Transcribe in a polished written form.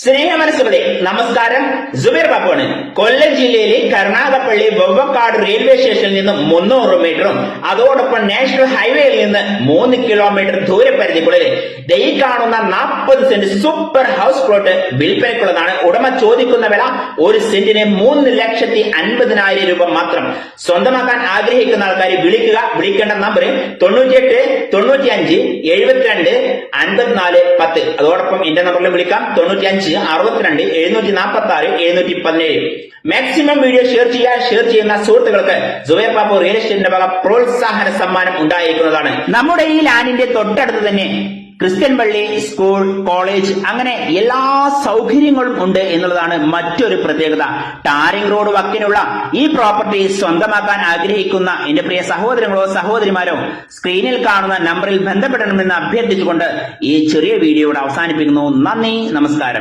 സ്നേഹമനസ്സുകളെ നമസ്കാരം. സുബൈർ ബാബുവാണ്. കൊല്ലം ജില്ലയിലെ കരുനാഗപ്പള്ളി വെവ്വക്കാട് റെയിൽവേ സ്റ്റേഷനിൽ നിന്ന് 300 മീറ്ററും അതോടൊപ്പം നാഷണൽ ഹൈവേയിൽ നിന്ന് 3 കിലോമീറ്റർ ദൂരപരിധിക്കുള്ളിൽ ഈ കാണുന്ന 40 സെന്റ് സൂപ്പർ ഹൗസ് പ്ലോട്ട് വിൽപ്പനയ്ക്കുള്ളതാണ്. ഉടമ ചോദിക്കുന്ന വില 1 സെന്റിന് 3,50,000 രൂപ മാത്രം. സ്വന്തമാക്കാൻ ആഗ്രഹിക്കുന്ന ആൾക്കാർ വിളിക്കേണ്ട നമ്പർ 98 95 72 54 10. അതോടൊപ്പം എന്റെ നമ്പറിൽ വിളിക്കാം 95 62 746 717. മാക്സിമം വീഡിയോ ഷെയർ ചെയ്യുന്ന സുഹൃത്തുക്കൾക്ക് സുബൈർ ബാബു റിയൽ എസ്റ്റേറ്റിന്റെ വക പ്രോത്സാഹന സമ്മാനം ഉണ്ടായിരിക്കുന്നതാണ്. നമ്മുടെ ഈ ലാൻഡിന്റെ തൊട്ടടുത്ത് തന്നെ ക്രിസ്ത്യൻ പള്ളി, സ്കൂൾ, കോളേജ് അങ്ങനെ എല്ലാ സൗകര്യങ്ങളും ഉണ്ട് എന്നുള്ളതാണ് മറ്റൊരു പ്രത്യേകത. ടാറിംഗ് റോഡ് വക്കിനുള്ള ഈ പ്രോപ്പർട്ടി സ്വന്തമാക്കാൻ ആഗ്രഹിക്കുന്ന എന്റെ പ്രിയ സഹോദരങ്ങളോ സഹോദരിമാരോ സ്ക്രീനിൽ കാണുന്ന നമ്പറിൽ ബന്ധപ്പെടണമെന്ന് അഭ്യർത്ഥിച്ചുകൊണ്ട് ഈ ചെറിയ വീഡിയോ അവസാനിപ്പിക്കുന്നു. നന്ദി, നമസ്കാരം.